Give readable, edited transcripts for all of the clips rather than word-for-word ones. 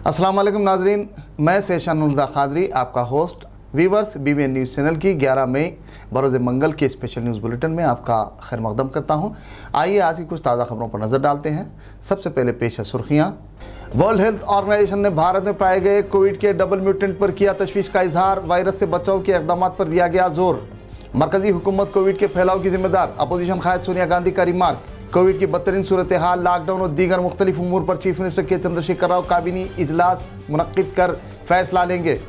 अस्सलाम वालेकुम नाजरीन, मैं सेशानुल्लाह खादरी आपका host viewers BBN news channel की 11 मई बरोज़ मंगल के स्पेशल न्यूज़ बुलेटिन में आपका खैर मकदम करता हूं। आइए आज की कुछ ताज़ा खबरों पर नज़र डालते हैं। सबसे पहले पेश है सुर्खियां। वर्ल्ड हेल्थ ऑर्गेनाइजेशन ने भारत में पाए गए कोविड के डबल म्यूटेंट पर किया तशवीश का इजहार। वायरस से बचाव के इक़दाम पर दिया गया जोर। मरकजी हुकूमत कोविड के फैलाव की जिम्मेदार, अपोजिशन कायद सोनिया गांधी का रिमार्क। कोविड की बदतरीन सूरत हाल, लॉकडाउन और दीगर मुख्तलिफ उमूर पर चीफ मिनिस्टर के चंद्रशेखर राव काबीनी इजलास मुनक्किद कर फैसला लेंगे।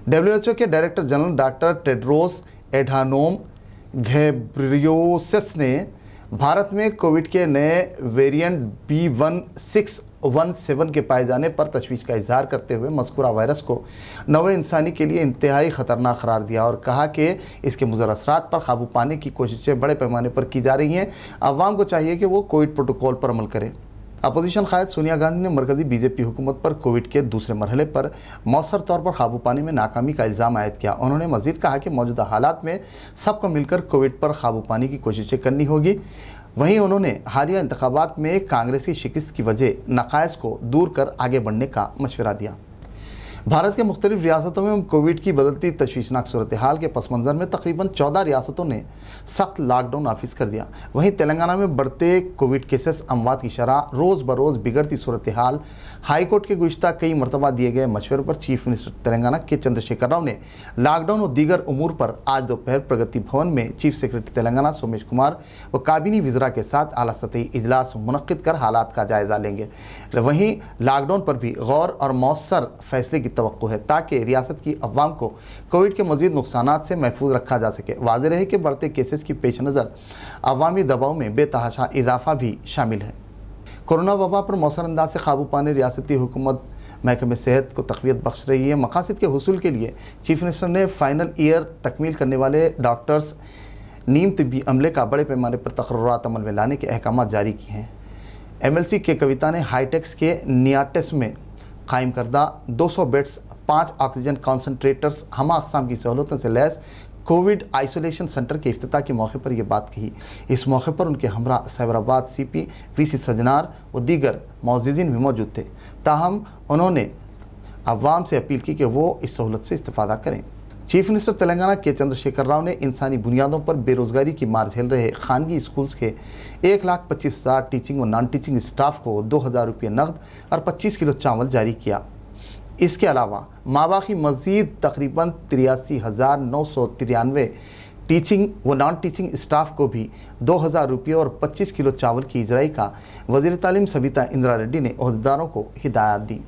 WHO के director general doctor Tedros Adhanom Ghebreyesus ने भारत में कोविड के नए वेरिएंट B1617 के पाए जाने पर तशवीश का इजहार करते हुए मज़कूरा वायरस को नवे इंसानी के लिए इंतहाई ख़तरनाक करार दिया और कहा कि इसके मुज़र असरात पर काबू पाने की कोशिशें बड़े पैमाने पर की जा रही हैं। अवाम को चाहिए कि वो कोविड प्रोटोकॉल पर अमल करें। अपोजिशन कायद सोनिया गांधी ने मरकजी BJP हुकूमत पर कोविड के दूसरे मरहले पर मौसर तौर पर काबू पाने में नाकामी का इल्ज़ाम आयद किया। उन्होंने मज़ीद कहा कि मौजूदा हालात में सबको मिलकर कोविड पर काबू पाने की कोशिशें करनी होगी। वहीं उन्होंने हालिया इंतखाबात में कांग्रेस की शिकस्त की वजह नकाइस को दूर कर आगे बढ़ने का मशवरा दिया। भारत के मुख्तलिफ रियासतों में कोविड की बदलती तशवीशनाक सूरत हाल के पस मंज़र में तकरीबन 14 रियासतों ने सख्त लॉकडाउन नाफिज कर दिया। वहीं तेलंगाना में बढ़ते कोविड केसेस, अमवात की शरह, रोज़ बरोज़ बिगड़ती सूरत हाल, हाई कोर्ट के गुज़िश्ता कई मरतबा दिए गए मशवरे पर चीफ मिनिस्टर तेलंगाना के चंद्रशेखर राव ने लॉकडाउन और दीगर उमूर पर आज दोपहर प्रगति भवन में चीफ सेक्रेटरी तेलंगाना सोमेश कुमार व काबीनी वज़रा के साथ आला सतही इजलास मुनक्किद कर हालात का जायज़ा लेंगे। वहीं लॉकडाउन पर भी गौर और मौसर फैसले की तवक्को है ताकि रियासत की अवाम को कोविड के मज़ीद नुकसानात से महफूज रखा जा सके। वाज़ेह रहे कि बढ़ते केसेस की पेश नज़र अवामी दबाव में बेतहाशा इजाफा भी शामिल है। कोरोना वबा पर मौसर अंदाज से काबू पाने रियासती हुकूमत महकमे सेहत को तक़वियत बख्श रही है। मकासद के हुसूल के लिए चीफ मिनिस्टर ने फाइनल ईयर तकमील करने वाले डॉक्टर्स, नीम तिब्बी अमले का बड़े पैमाने पर तक़र्रुरात अमल में लाने के अहकाम जारी किए हैं। MLC के कविता ने हाईटेक्स के नियाटेस में कायम करदा 200 बेड्स, 5 ऑक्सीजन कॉन्सनट्रेटर्स, हमा अक़साम की सहूलतों से लैस कोविड आइसोलेशन सेंटर के इफ्तिताह के मौके पर यह बात कही। इस मौके पर उनके हमरा साइबराबाद CP VC सजनार व दीगर मोअज़्ज़िज़ीन भी मौजूद थे। ताहम उन्होंने अवाम से अपील की कि वो इस सहूलत से इस्तेफ़ादा करें। चीफ मिनिस्टर तेलंगाना के चंद्रशेखर राव ने इंसानी बुनियादों पर बेरोज़गारी की मार झेल रहे खानगी स्कूल्स के 1,25,000 टीचिंग व नॉन टीचिंग स्टाफ को 2,000 रुपये नकद और 25 किलो चावल जारी किया। इसके अलावा माबा की मज़ीद तकरीबन 83,993 टीचिंग व नॉन टीचिंग स्टाफ को भी 2,000 रुपये और 25 किलो चावल की इजराई का वज़ीर तालीम सविता इंदिरा रेड्डी ने ओहदेदारों को हिदायत दी।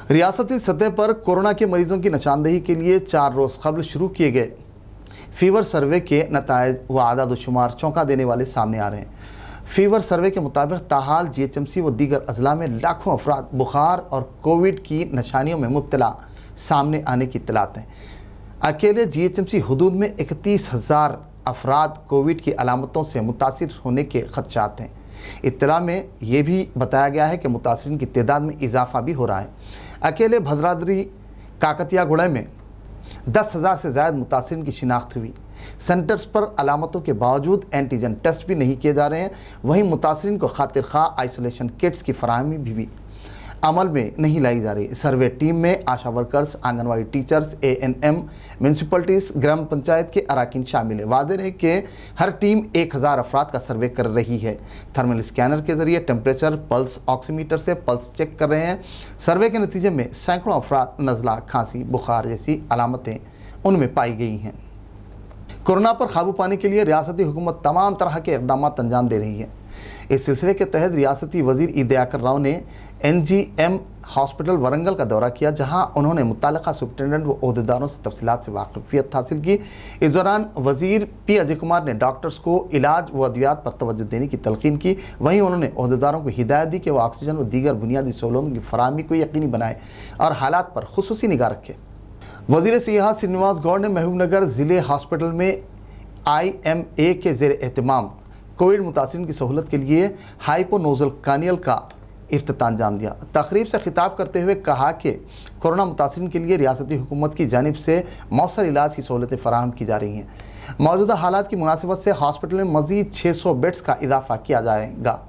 रियासती सतह पर कोरोना के मरीजों की निशानदेही के लिए 4 रोज़ कबल शुरू किए गए फीवर सर्वे के नताइज व आदाद शुमार चौंका देने वाले सामने आ रहे हैं। फीवर सर्वे के मुताबिक ताहाल GHMC व दीगर अजला में लाखों अफराद बुखार और कोविड की निशानियों में मुब्तला सामने आने की इत्तलात हैं। अकेले GHMC हदूद में 31,000 अफराद कोविड की अलामतों से मुतासिर होने के खदशात हैं। इत्तला में यह भी बताया गया है कि मुतासिरीन की तादाद में इजाफा भी हो रहा है। अकेले भद्राद्री काकतियागुड़ा में 10,000 से ज़्यादा मुतासिरीन की शिनाख्त हुई। सेंटर्स पर अलामतों के बावजूद एंटीजन टेस्ट भी नहीं किए जा रहे हैं। वहीं मुतासिरीन को खातिर खा आइसोलेशन किट्स की फराहमी भी अमल में नहीं लाई जा रही। सर्वे टीम में ASHA workers, anganwadi teachers, ANM, municipalities, gram panchayat के अराकीन शामिल है। वाज़ेह है कि हर टीम 1,000 अफराद का सर्वे कर रही है। थर्मल स्कैनर के ज़रिए टेम्परेचर, पल्स ऑक्सीमीटर से पल्स चेक कर रहे हैं। सर्वे के नतीजे में सैकड़ों अफराद नज़ला, खांसी, बुखार जैसी अलामतें उनमें पाई गई हैं। कोरोना पर काबू पाने के लिए रियासती हुकूमत तमाम तरह के इक़दाम अंजाम दे रही है। इस सिलसिले के तहत रियासती वज़ीर दयाकर राव ने NGM हॉस्पिटल वरंगल का दौरा किया, जहां उन्होंने मुत्तल्लिक़ा सुप्रिटेंडेंट व ओहदेदारों से तफसीलात से वाक़िफ़ियत हासिल की। इस दौरान वज़ीर P अजय कुमार ने डॉक्टर्स को इलाज व अद्वियात पर तवज्जो देने की तलक़ीन की। वहीं उन्होंने ओहदेदारों को हिदायत दी कि वह ऑक्सीजन व दीगर बुनियादी सहूलतों की फराहमी को यकीनी बनाए और हालात पर खुसूसी निगाह रखे। वज़ीर सियाहत श्रीनिवास गौड़ ने महबूबनगर ज़िले हॉस्पिटल में IMA के ज़ेर एहतमाम कोविड मुतासिरीन की सहूलत के लिए हाइपोनोजल कानियल का इफ्तिताह अंजाम दिया। तकरीब से खिताब करते हुए कहा कि कोरोना मुतासिरीन के लिए रियासती हुकूमत की जानिब से मौसर इलाज की सहूलतें फराहम की जा रही हैं। मौजूदा हालात की मुनासिबत से हॉस्पिटल में मज़ीद 600 बेड्स का इजाफा किया जाएगा।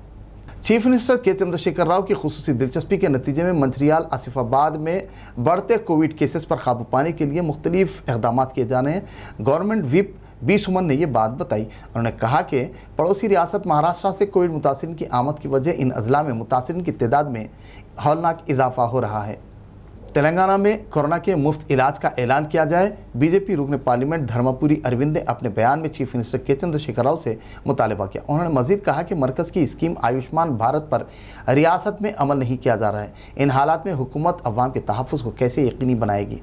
चीफ मिनिस्टर के चंद्रशेखर राव की खुसूसी दिलचस्पी के नतीजे में मंझरियाल आसिफाबाद में बढ़ते कोविड केसेस पर काबू पाने के लिए मुख्तलिफ इक़दाम किए जा रहे हैं। गवर्नमेंट व्हिप बी सुमन ने ये बात बताई। उन्होंने कहा कि पड़ोसी रियासत महाराष्ट्र से कोविड मुतासिरीन की आमद की वजह इन अजला में मुतासिरीन की तादाद में हौलनाक इजाफा हो रहा है। तेलंगाना में कोरोना के मुफ्त इलाज का ऐलान किया जाए। बीजेपी रुकन पार्लियामेंट धर्मपुरी अरविंद ने अपने बयान में चीफ मिनिस्टर के चंद्रशेखर राव से मुतालबा किया। उन्होंने मजीद कहा कि मरकज़ की स्कीम आयुष्मान भारत पर रियासत में अमल नहीं किया जा रहा है। इन हालात में हुकूमत अवाम के तहफ़्फ़ुज़ को कैसे यकीनी बनाएगी।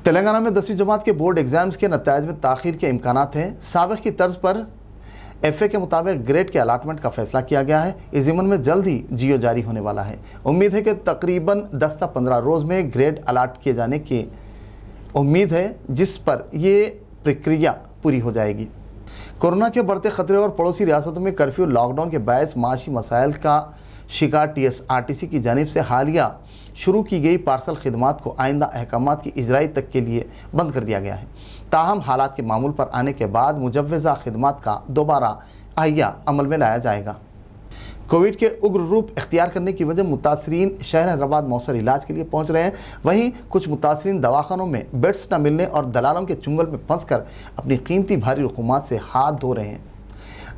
तेलंगाना में 10वीं जमात के बोर्ड एग्ज़ाम्स के नताइज में ताख़ीर के इम्कानात हैं। साबिक़ की तर्ज पर FA के मुताबिक ग्रेड के अलाटमेंट का फैसला किया गया है। इस ज़िमन में जल्द ही जियो जारी होने वाला है। उम्मीद है कि तकरीबन 10 से 15 रोज़ में ग्रेड अलाट किए जाने की उम्मीद है, जिस पर ये प्रक्रिया पूरी हो जाएगी। कोरोना के बढ़ते ख़तरे और पड़ोसी रियासतों में कर्फ्यू लॉकडाउन के बायस माशी मसाइल का शिकार TSRTC की जानिब से हालिया शुरू की गई पार्सल खिदमात को आइंदा अहकामात की इजराई तक के लिए बंद कर दिया गया है। ताहम हालात के मामूल पर आने के बाद मुजव्वज़ा खिदमात का दोबारा अहिया अमल में लाया जाएगा। कोविड के उग्र रूप इख्तियार करने की वजह मुतासरीन शहर हैदराबाद मौसर इलाज के लिए पहुँच रहे हैं। वहीं कुछ मुतासरीन दवाखानों में बेड्स न मिलने और दलालों के चुंगल में फंस कर अपनी कीमती भारी रकूमात से हाथ धो रहे हैं।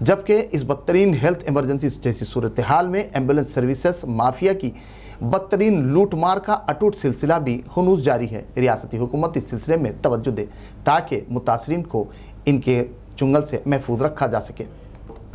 जबकि इस बदतरीन हेल्थ इमरजेंसी जैसी सूरत हाल में एम्बुलेंस सर्विसेज माफिया की बदतरीन लूटमार का अटूट सिलसिला भी हुनूस जारी है। रियासती हुकूमत इस सिलसिले में तवज्जो दे ताकि मुतासरीन को इनके चुंगल से महफूज रखा जा सके।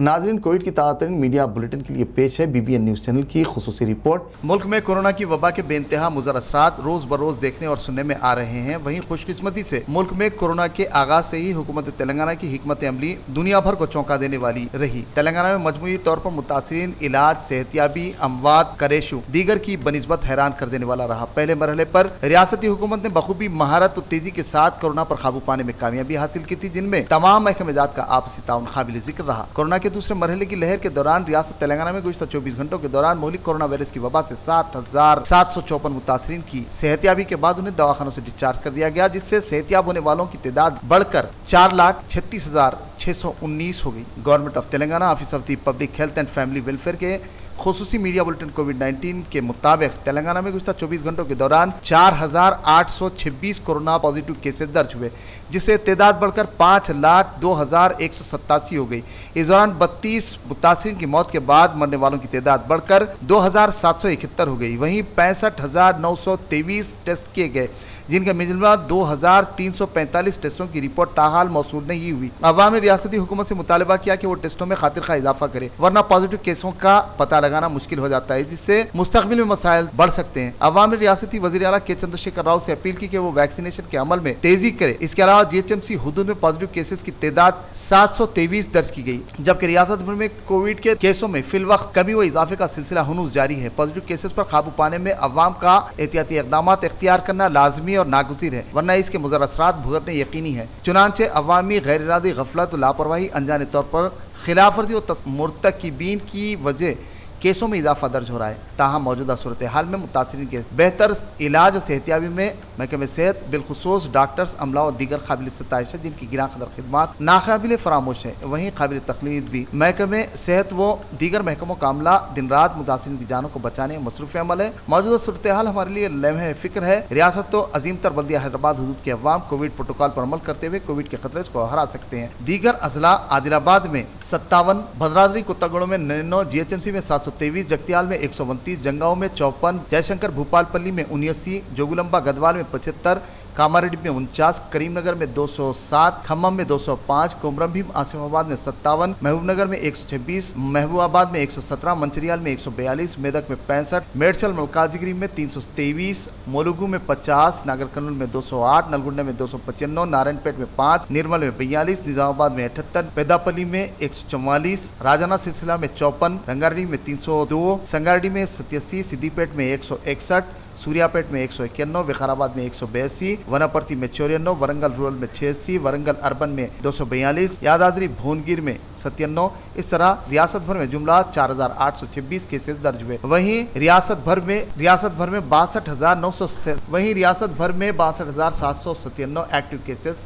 नाज़रीन, कोविड की ताज़ा मीडिया बुलेटिन के लिए पेश है BBN न्यूज़ चैनल की खुसूसी रिपोर्ट। मुल्क में कोरोना की वबा के बेइंतहा मुज़र असरात रोज़ बरोज़ देखने और सुनने में आ रहे हैं। वहीं खुशकिस्मती से मुल्क में कोरोना के आगाज से ही हुकूमत तेलंगाना की हिकमत अमली दुनिया भर को चौंका देने वाली रही। तेलंगाना में मजमूई तौर पर मुतासिरीन, इलाज, सेहतियाबी, अमवात का रेशो दीगर की बनिस्बत हैरान कर देने वाला रहा। पहले मरहले पर रियासती हुकूमत ने बखूबी महारत और तेजी के साथ कोरोना पर काबू पाने में कामयाबी हासिल की थी, जिनमें तमाम महकमेजात का आपसी ताउन काबिल जिक्र रहा। कोरोना के दूसरे मरहले की लहर के दौरान रियासत तेलंगाना में गुज़िश्ता 24 घंटों के दौरान मौलिक कोरोना वायरस की वबा से 7,754 मुतासरीन की सेहतियाबी के बाद उन्हें दवाखानों से डिस्चार्ज कर दिया गया, जिससे सेहतियाब होने वालों की तादाद बढ़कर 4,36,619 हो गई। Government of Telangana office of the public health and family welfare के खुसूसी मीडिया बुलेटिन कोविड-19 के मुताबिक तेलंगाना में गुज़िश्ता 24 घंटों के दौरान 4,826 कोरोना पॉजिटिव केसेस दर्ज हुए, जिससे तादाद बढ़कर 5,02,187 हो गई। इस दौरान 32 मुतासिरीन की मौत के बाद मरने वालों की तादाद बढ़कर 2,771 हो गई। वहीं 65,923 टेस्ट किए गए, जिनका मिजलवा 2,345 टेस्टों की रिपोर्ट ताहाल मौसूल नहीं हुई। अवाम ने रियासती हुकूमत से मुतालबा किया कि वो टेस्टों में खातिर खा इजाफा करे, वरना पॉजिटिव केसों का पता लगाना मुश्किल हो जाता है, जिससे मुस्तकबिल में मसाइल बढ़ सकते हैं। अवाम ने रियासती वज़ीर आला के चंद्रशेखर राव से अपील की कि वो वैक्सीनेशन के अमल में तेजी करे। इसके अलावा GHMC हुदूद में पॉजिटिव केसेस की तादाद 723 दर्ज की गई, जबकि रियासत भर में कोविड के केसों में फिल वक्त कमी व इजाफे का सिलसिला हुनूस जारी है। पॉजिटिव केसेस पर काबू पाने में अवाम का एहतियाती इक़दाम इख्तियार करना लाजमी और नागुज़ीर है, वरना इसके मुज़र असरात भुगतने यकीनी है। चुनांचे अवामी गैर इरादी गफलत और लापरवाही अनजाने तौर पर खिलाफवर्जी और मुर्तकिबीन की वजह केसों में इजाफा दर्ज हो रहा है। ताहम मौजूदा सूरत हाल में मुतासिरीन के बेहतर इलाज और सेहतियाबी में महकमे सेहत बिलखुसूस डॉक्टर्स, अमला और दीगर काबिल सताइश है, जिनकी गिरां कदर खिदमात नाकाबिल फरामोश है। वहीं काबिल तकलीद भी महकमे सेहत व दीगर महकमों का अमला दिन रात मुतासिरीन की जानों को बचाने में मसरूफ़ अमल है। मौजूदा सूरत हाल हमारे लिए लम्हे फ़िक्र है। रियासत तो अजीम तर बल्दिया हैदराबाद हुदूद के अवाम कोविड प्रोटोकॉल पर अमल करते हुए कोविड के खतरे को हरा सकते हैं। दीगर अजला आदिलाबाद में 57, भद्राद्री कुत्तागुड़ में 99, GHMC में 723, जगतियाल में 129, जंगाओं में 54, जयशंकर भूपालपल्ली में 79, जोगुलंबा गदवाल में 75, कामारेड्डी में 49, करीमनगर में 207, खम्मम में 205, कोमरमभीम आसिफाबाद में 57, महबूबनगर में 126, महबूबाबाद में 117, मंचिरियाल में 142, मेदक में 65, मेडचल मलकाजगिरी में 323, मोलुगु में 50, नागर कर्नूल में 208, नलगुंडा में 295, नारायणपेट में 5, निर्मल में 42, निजामाबाद में 78, पेदापल्ली में 144, राजाना सिलसिला में 54, रंगारेड्डी में 302, संगारेड्डी में 87, सिद्दीपेट में 161, सूर्यापेट में 191, विकाराबाद में 182, वनापर्ति में 94, वरंगल रूरल में 86, वरंगल अर्बन में 242, यादाद्री भुवनगिर में 97। इस तरह रियासत भर में जुमला 4,826 केसेस दर्ज हुए। वहीं रियासत भर में 62,797 एक्टिव केसेस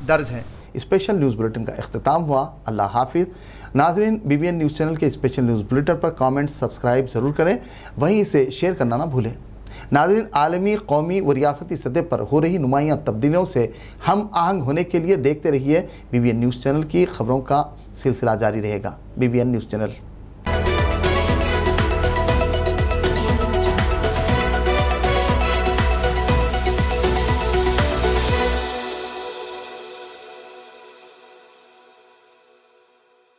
दर्ज हैं। اسپیشل نیوز بلیٹن کا اختتام ہوا۔ اللہ حافظ۔ ناظرین، BBN نیوز چینل کے اسپیشل نیوز بلیٹن پر کامنٹ سبسکرائب ضرور کریں، وہیں اسے شیئر کرنا نہ بھولیں۔ ناظرین، عالمی، قومی و ریاستی سطح پر ہو رہی نمایاں تبدیلیوں سے ہم آہنگ ہونے کے لیے دیکھتے رہیے BBN نیوز چینل کی خبروں کا سلسلہ جاری رہے گا۔ BBN news channel.